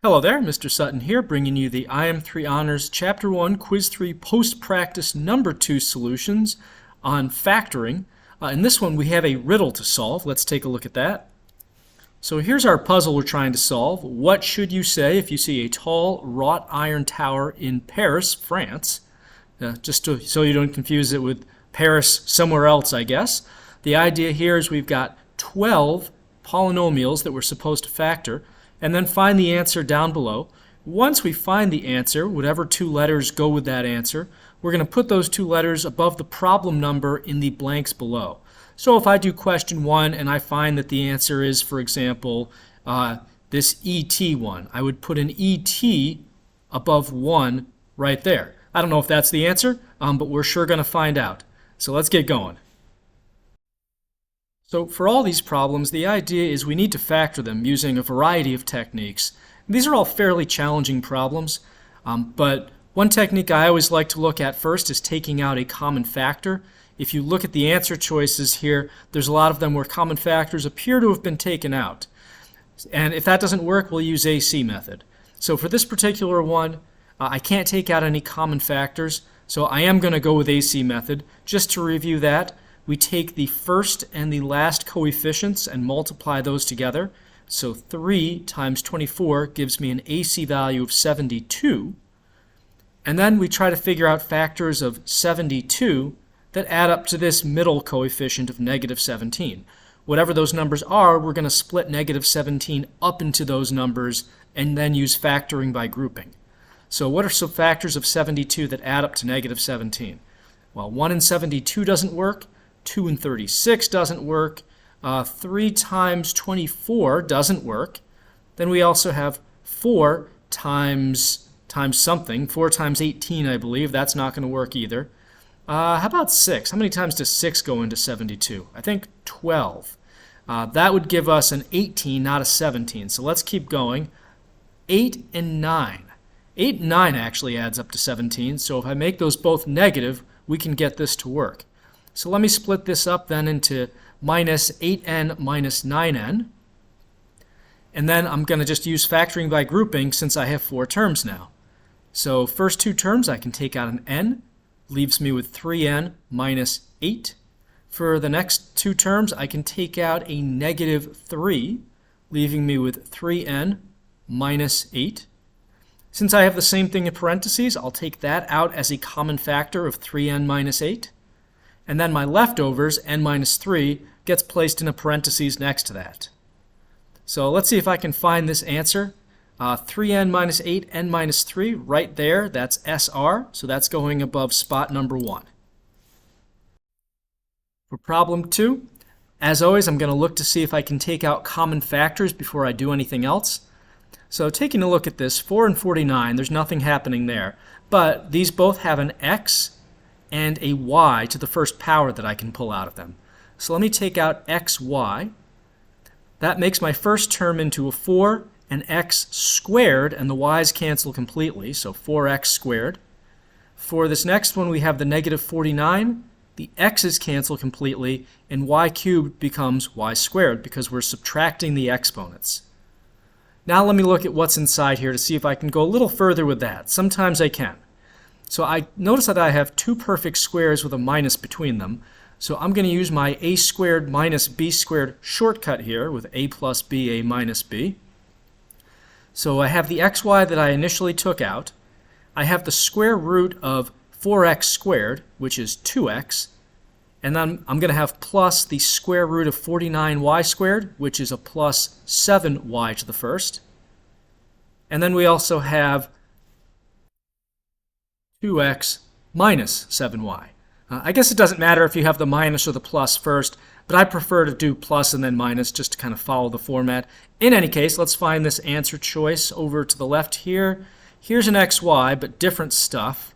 Hello there, Mr. Sutton here, bringing you the IM3 Honors Chapter 1, Quiz 3 Post-Practice Number 2 solutions on factoring. In this one, we have a riddle to solve. Let's take a look at that. So here's our puzzle we're trying to solve. What should you say if you see a tall wrought iron tower in Paris, France? So you don't confuse it with Paris somewhere else, I guess. The idea here is we've got 12 polynomials that we're supposed to factor, and then find the answer down below. Once we find the answer, whatever two letters go with that answer, we're going to put those two letters above the problem number in the blanks below. So if I do question 1 and I find that the answer is, for example, this ET one, I would put an ET above 1 right there. I don't know if that's the answer, but we're sure going to find out. So let's get going. So for all these problems, the idea is we need to factor them using a variety of techniques. These are all fairly challenging problems, but one technique I always like to look at first is taking out a common factor. If you look at the answer choices here, there's a lot of them where common factors appear to have been taken out. And if that doesn't work, we'll use AC method. So for this particular one, I can't take out any common factors, so I am going to go with AC method. Just to review that, we take the first and the last coefficients and multiply those together. So 3 times 24 gives me an AC value of 72. And then we try to figure out factors of 72 that add up to this middle coefficient of negative 17. Whatever those numbers are, we're going to split negative 17 up into those numbers and then use factoring by grouping. So what are some factors of 72 that add up to negative 17? Well, 1 in 72 doesn't work. 2 in 36 doesn't work. 3 times 24 doesn't work. Then we also have 4 times something. 4 times 18, I believe. That's not going to work either. How about 6? How many times does 6 go into 72? I think 12. That would give us an 18, not a 17. So let's keep going. 8 and 9. 8 and 9 actually adds up to 17. So if I make those both negative, we can get this to work. So let me split this up then into minus 8n minus 9n. And then I'm going to just use factoring by grouping since I have 4 terms now. So first 2 terms I can take out an n, leaves me with 3n minus 8. For the next 2 terms I can take out a negative 3, leaving me with 3n minus 8. Since I have the same thing in parentheses, I'll take that out as a common factor of 3n minus 8. And then my leftovers, n minus 3, gets placed in a parentheses next to that. So let's see if I can find this answer. 3n minus 8, n minus 3, right there, that's SR, so that's going above spot number 1. For problem 2, as always, I'm going to look to see if I can take out common factors before I do anything else. So taking a look at this, 4 and 49, there's nothing happening there, but these both have an x and a y to the first power that I can pull out of them. So let me take out xy. That makes my first term into a 4 and x squared, and the y's cancel completely, so 4x squared. For this next one, we have the negative 49. The x's cancel completely, and y cubed becomes y squared because we're subtracting the exponents. Now let me look at what's inside here to see if I can go a little further with that. Sometimes I can. So I notice that I have 2 perfect squares with a minus between them. So I'm going to use my a squared minus b squared shortcut here with a plus b, a minus b. So I have the xy that I initially took out. I have the square root of 4x squared, which is 2x. And then I'm going to have plus the square root of 49y squared, which is a plus 7y to the first. And then we also have 2x minus 7y. I guess it doesn't matter if you have the minus or the plus first, but I prefer to do plus and then minus just to kind of follow the format. In any case, let's find this answer choice over to the left here. Here's an xy, but different stuff.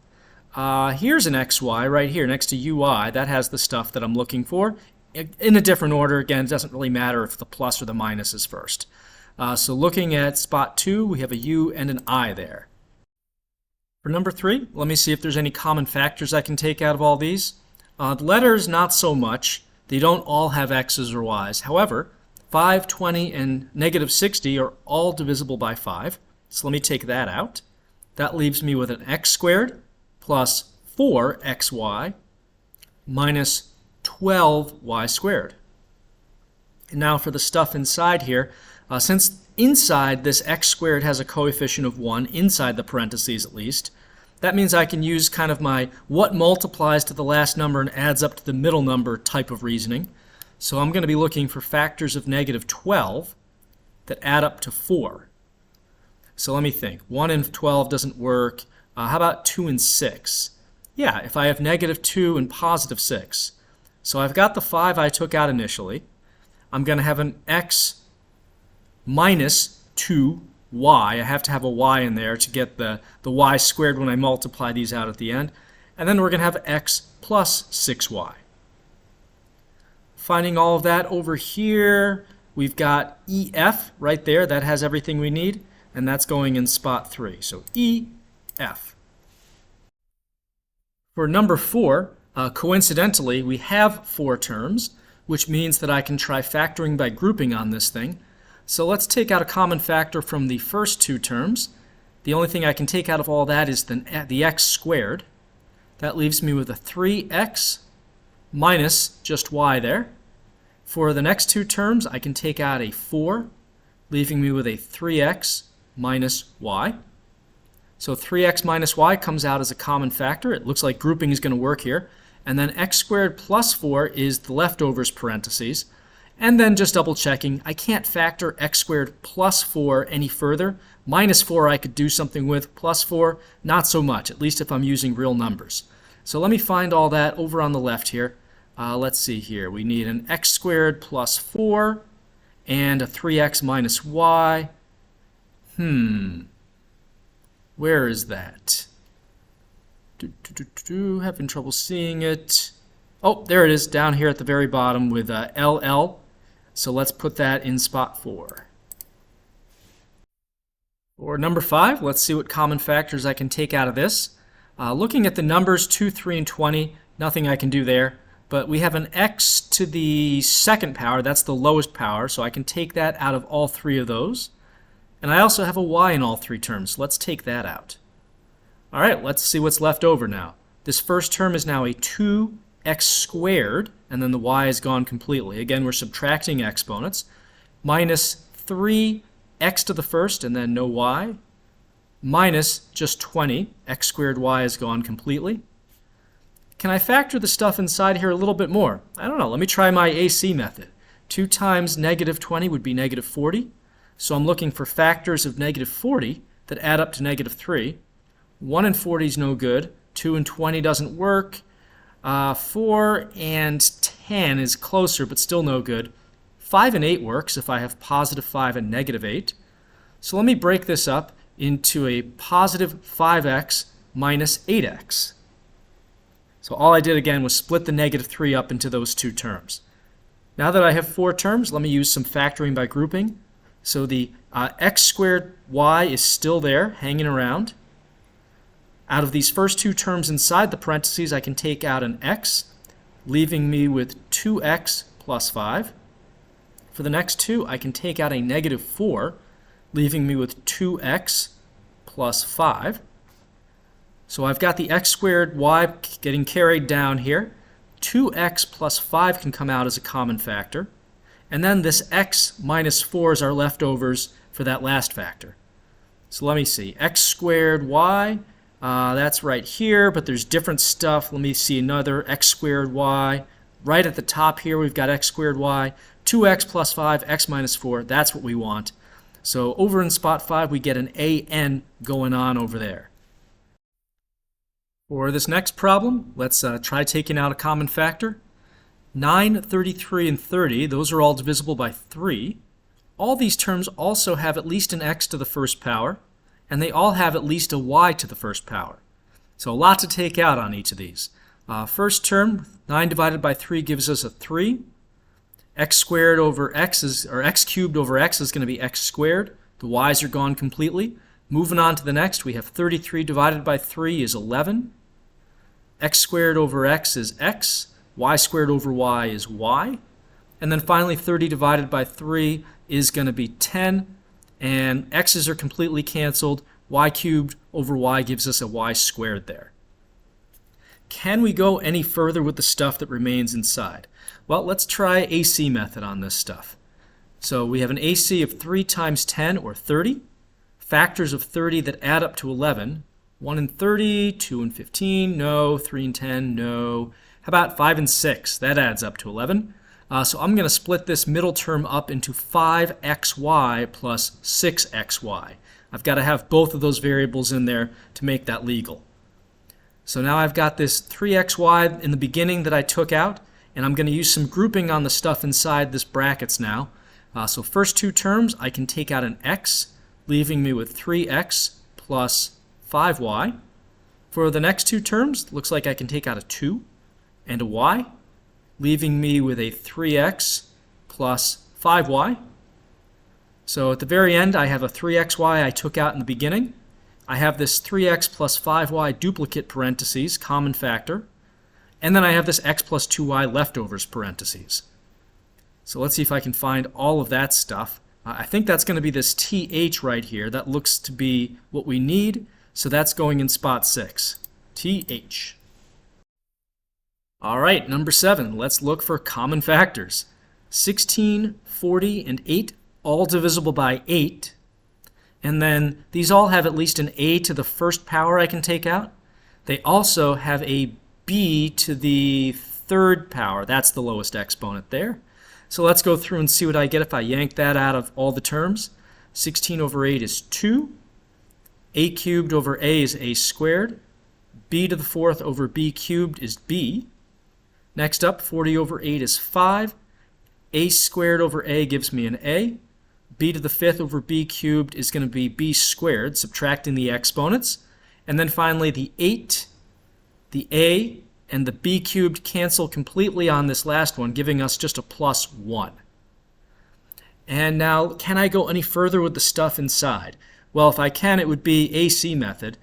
Here's an xy right here next to ui. That has the stuff that I'm looking for. In a different order, again, it doesn't really matter if the plus or the minus is first. So looking at spot 2, we have a u and an I there. For number 3, let me see if there's any common factors I can take out of all these. The letters, not so much. They don't all have x's or y's. However, 5, 20, and negative 60 are all divisible by 5. So let me take that out. That leaves me with an x squared plus 4xy minus 12y squared. And now for the stuff inside here, since inside this x squared has a coefficient of 1, inside the parentheses at least, that means I can use kind of my what multiplies to the last number and adds up to the middle number type of reasoning. So I'm going to be looking for factors of negative 12 that add up to 4. So let me think. 1 and 12 doesn't work. How about 2 and 6? Yeah, if I have negative 2 and positive 6. So I've got the 5 I took out initially. I'm going to have an x minus 2y. I have to have a y in there to get the y squared when I multiply these out at the end. And then we're going to have x plus 6y. Finding all of that over here, we've got EF right there. That has everything we need. And that's going in spot 3. So EF. For number 4, coincidentally, we have 4 terms, which means that I can try factoring by grouping on this thing. So let's take out a common factor from the first 2 terms. The only thing I can take out of all that is the x squared. That leaves me with a 3x minus just y there. For the next 2 terms, I can take out a 4, leaving me with a 3x minus y. So 3x minus y comes out as a common factor. It looks like grouping is going to work here. And then x squared plus 4 is the leftovers parentheses. And then just double checking, I can't factor x squared plus 4 any further. Minus 4 I could do something with, plus 4 not so much, at least if I'm using real numbers. So let me find all that over on the left here. Let's see here. We need an x squared plus 4 and a 3x minus y. Where is that? Having trouble seeing it. Oh, there it is, down here at the very bottom with LL. So let's put that in spot 4. For number 5, let's see what common factors I can take out of this. Looking at the numbers 2, 3, and 20, nothing I can do there. But we have an x to the second power, that's the lowest power, so I can take that out of all 3 of those. And I also have a y in all 3 terms. Let's take that out. All right, let's see what's left over now. This first term is now a 2x squared, and then the y is gone completely. Again, we're subtracting exponents. Minus 3x to the first, and then no y. Minus just 20. X squared y is gone completely. Can I factor the stuff inside here a little bit more? I don't know. Let me try my AC method. 2 times negative 20 would be negative 40. So I'm looking for factors of negative 40 that add up to negative 3. 1 and 40 is no good. 2 and 20 doesn't work. 4 and 10 is closer, but still no good. 5 and 8 works if I have positive 5 and negative 8. So let me break this up into a positive 5x minus 8x. So all I did again was split the negative 3 up into those 2 terms. Now that I have 4 terms, let me use some factoring by grouping. So the x squared y is still there, hanging around. Out of these first 2 terms inside the parentheses, I can take out an x, leaving me with 2x plus 5. For the next 2, I can take out a negative 4, leaving me with 2x plus 5. So I've got the x squared y getting carried down here. 2x plus 5 can come out as a common factor. And then this x minus 4 is our leftovers for that last factor. So let me see. X squared y, that's right here, but there's different stuff. Let me see another x squared y. Right at the top here, we've got x squared y. 2x plus 5, x minus 4. That's what we want. So over in spot 5, we get an an going on over there. For this next problem, let's try taking out a common factor. 9, 33, and 30, those are all divisible by 3. All these terms also have at least an x to the first power, and they all have at least a y to the first power. So a lot to take out on each of these. First term, 9 divided by 3 gives us a 3. X squared over x is, or x cubed over x is going to be x squared. The y's are gone completely. Moving on to the next, we have 33 divided by 3 is 11. X squared over x is x. Y squared over y is y. And then finally 30 divided by 3 is going to be 10. and x's are completely canceled. Y cubed over y gives us a y squared there. Can we go any further with the stuff that remains inside? Well, let's try AC method on this stuff. So we have an AC of 3 times 10, or 30. Factors of 30 that add up to 11. 1 and 30, 2 and 15, no. 3 and 10, no. How about 5 and 6? That adds up to 11. So I'm going to split this middle term up into 5xy plus 6xy. I've got to have both of those variables in there to make that legal. So now I've got this 3xy in the beginning that I took out, and I'm going to use some grouping on the stuff inside this brackets now. So first two terms, I can take out an x, leaving me with 3x plus 5y. For the next two terms, looks like I can take out a 2 and a y, leaving me with a 3x plus 5y. So at the very end, I have a 3xy I took out in the beginning. I have this 3x plus 5y duplicate parentheses, common factor. And then I have this x plus 2y leftovers parentheses. So let's see if I can find all of that stuff. I think that's going to be this th right here. That looks to be what we need. So that's going in spot 6. th. All right, number 7. Let's look for common factors. 16, 40, and 8, all divisible by 8. And then these all have at least an a to the first power I can take out. They also have a b to the third power. That's the lowest exponent there. So let's go through and see what I get if I yank that out of all the terms. 16 over 8 is 2. A cubed over a is a squared. B to the fourth over b cubed is b. Next up, 40 over 8 is 5. A squared over a gives me an a. B to the fifth over b cubed is going to be b squared, subtracting the exponents. And then finally, the 8, the a, and the b cubed cancel completely on this last one, giving us just a plus 1. And now, can I go any further with the stuff inside? Well, if I can, it would be AC method.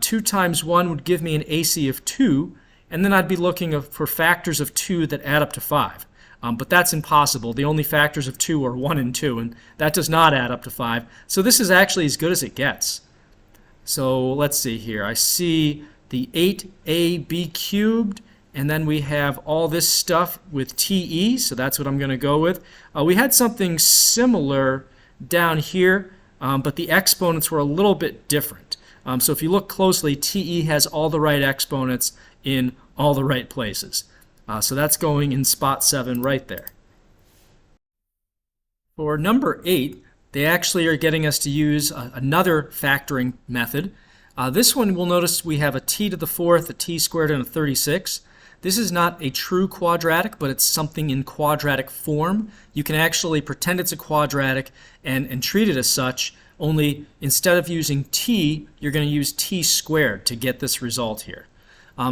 2 times 1 would give me an AC of 2, and then I'd be looking for factors of 2 that add up to 5. But that's impossible. The only factors of 2 are 1 and 2, and that does not add up to 5. So this is actually as good as it gets. So let's see here. I see the 8ab cubed, and then we have all this stuff with te, so that's what I'm going to go with. We had something similar down here, but the exponents were a little bit different. So if you look closely, te has all the right exponents in all the right places. So that's going in spot 7 right there. For number 8, they actually are getting us to use another factoring method. This one, we'll notice we have a t to the fourth, a t squared, and a 36. This is not a true quadratic, but it's something in quadratic form. You can actually pretend it's a quadratic and treat it as such, only instead of using t, you're going to use t squared to get this result here.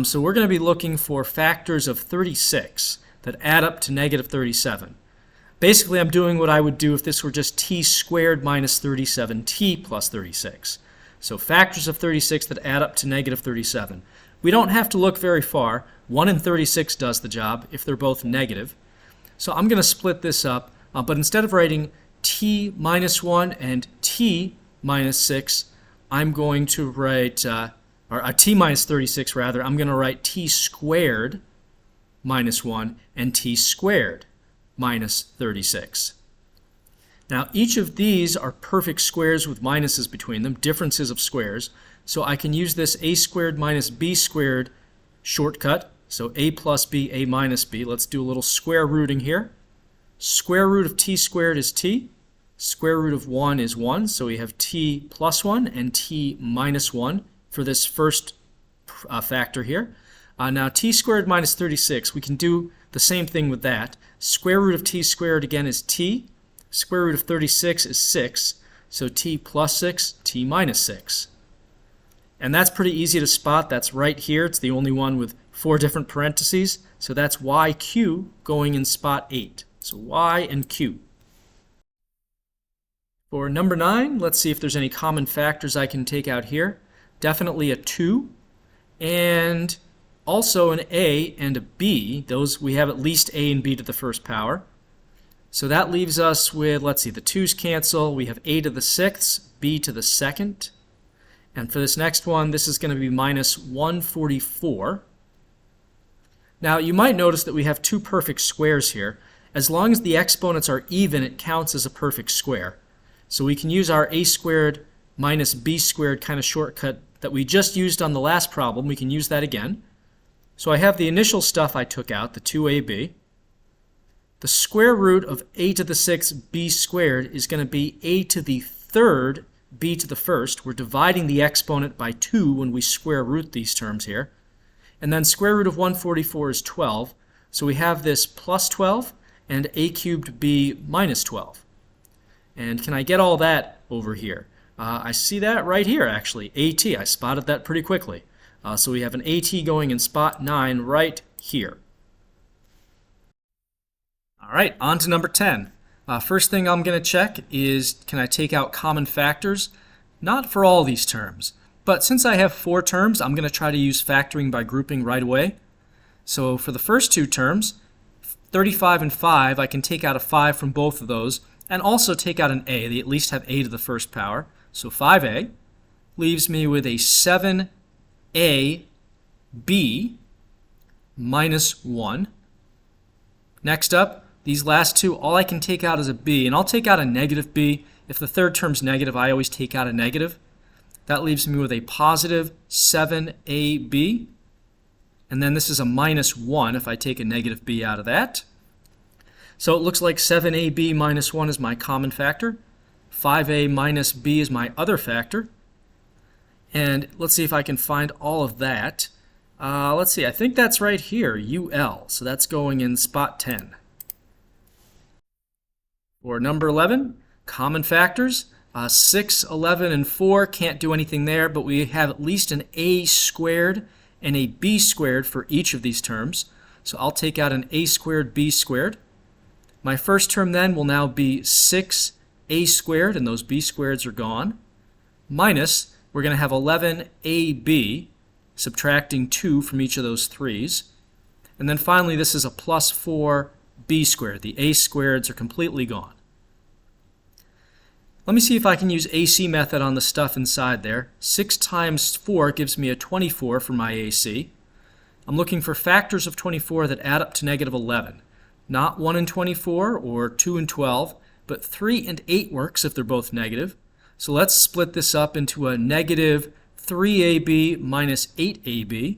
So we're going to be looking for factors of 36 that add up to negative 37. Basically, I'm doing what I would do if this were just t squared minus 37t plus 36. So factors of 36 that add up to negative 37. We don't have to look very far. 1 and 36 does the job if they're both negative. So I'm going to split this up, but instead of writing t minus 1 and t minus 6, I'm going to write, or t minus 36 rather, I'm going to write t squared minus 1 and t squared minus 36. Now each of these are perfect squares with minuses between them, differences of squares. So I can use this a squared minus b squared shortcut. So a plus b, a minus b. Let's do a little square rooting here. Square root of t squared is t. Square root of 1 is 1. So we have t plus 1 and t minus 1 for this first factor here. Now t squared minus 36, we can do the same thing with that. Square root of t squared again is t. Square root of 36 is 6. So t plus 6, t minus 6. And that's pretty easy to spot. That's right here. It's the only one with 4 different parentheses. So that's yq going in spot 8. So y and q. For number 9, let's see if there's any common factors I can take out here. Definitely a 2. And also an a and a b. Those we have at least a and b to the first power. So that leaves us with, let's see, the 2's cancel. We have a to the 6th, b to the 2nd. And for this next one, this is going to be minus 144. Now, you might notice that we have two perfect squares here. As long as the exponents are even, it counts as a perfect square. So we can use our a squared minus b squared kind of shortcut that we just used on the last problem. We can use that again. So I have the initial stuff I took out, the 2ab. The square root of a to the 6th b squared is going to be a to the 3rd b to the 1st. We're dividing the exponent by 2 when we square root these terms here. And then square root of 144 is 12. So we have this plus 12 and a cubed b minus 12. And can I get all that over here? I see that right here, actually. AT. I spotted that pretty quickly. So we have an AT going in spot 9 right here. All right, on to number 10. First thing I'm going to check is, can I take out common factors? Not for all these terms, but since I have 4 terms, I'm going to try to use factoring by grouping right away. So for the first 2 terms, 35 and 5, I can take out a 5 from both of those, and also take out an a. They at least have a to the 1st power. So 5a leaves me with a 7ab minus 1. Next up, these last 2, all I can take out is a b, and I'll take out a negative b. If the third term's negative, I always take out a negative. That leaves me with a positive 7ab, and then this is a minus 1 if I take a negative b out of that. So it looks like 7ab minus 1 is my common factor. 5a minus b is my other factor. And let's see if I can find all of that. Let's see, I think that's right here, ul. So that's going in spot 10. For number 11, common factors. 6, 11, and 4 can't do anything there, but we have at least an a squared and a b squared for each of these terms. So I'll take out an a squared, b squared. My first term then will now be 6a squared, and those b squareds are gone, minus, we're going to have 11ab, subtracting 2 from each of those 3's. And then finally, this is a plus 4b squared. The a squareds are completely gone. Let me see if I can use AC method on the stuff inside there. 6 times 4 gives me a 24 for my AC. I'm looking for factors of 24 that add up to negative 11. Not 1 and 24 or 2 and 12, but 3 and 8 works if they're both negative. So let's split this up into a negative 3ab minus 8ab.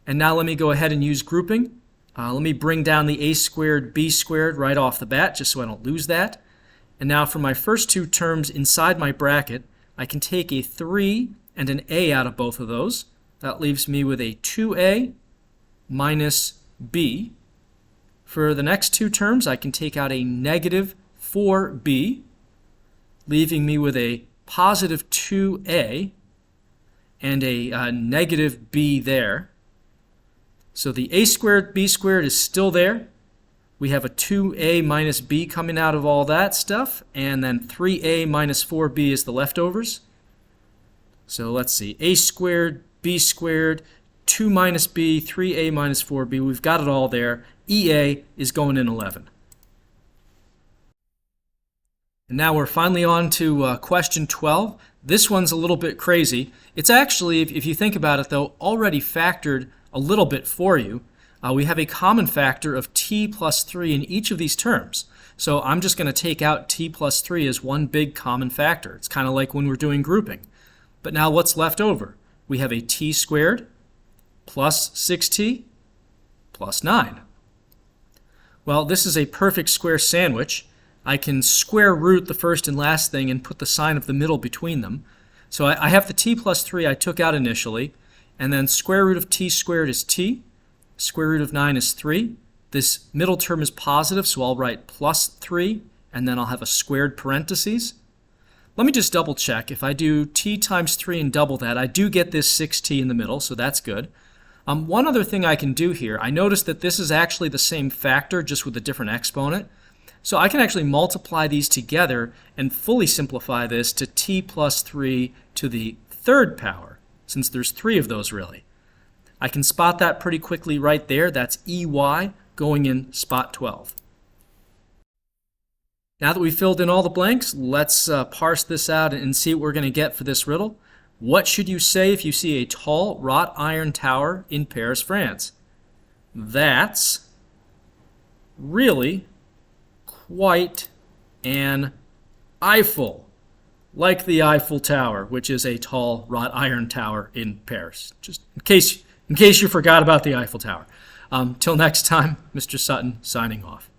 And now let me go ahead and use grouping. Let me bring down the a squared, b squared right off the bat, just so I don't lose that. And now for my first 2 terms inside my bracket, I can take a 3 and an a out of both of those. That leaves me with a 2a minus b. For the next 2 terms, I can take out a negative 4b, leaving me with a positive 2a and a negative b there. So the a squared, b squared is still there. We have a 2a minus b coming out of all that stuff, and then 3a minus 4b is the leftovers. So let's see, a squared, b squared, 2 minus b, 3a minus 4b, we've got it all there. EA is going in 11. And now we're finally on to question 12. This one's a little bit crazy. It's actually, if you think about it though, already factored a little bit for you. We have a common factor of t plus 3 in each of these terms. So I'm just going to take out t plus 3 as one big common factor. It's kind of like when we're doing grouping. But now what's left over? We have a t squared plus 6t plus 9. Well, this is a perfect square sandwich. I can square root the first and last thing and put the sign of the middle between them. So I have the t plus 3 I took out initially, and then square root of t squared is t. Square root of 9 is 3. This middle term is positive, so I'll write plus 3, and then I'll have a squared parentheses. Let me just double check. If I do t times 3 and double that, I do get this 6t in the middle, so that's good. One other thing I can do here, I noticed that this is actually the same factor, just with a different exponent. So I can actually multiply these together and fully simplify this to t plus 3 to the 3rd power, since there's 3 of those really. I can spot that pretty quickly right there. That's EY going in spot 12. Now that we've filled in all the blanks, let's parse this out and see what we're going to get for this riddle. What should you say if you see a tall wrought iron tower in Paris, France? That's really quite an Eiffel, like the Eiffel Tower, which is a tall wrought iron tower in Paris. Just in case you forgot about the Eiffel Tower. Till next time, Mr. Sutton signing off.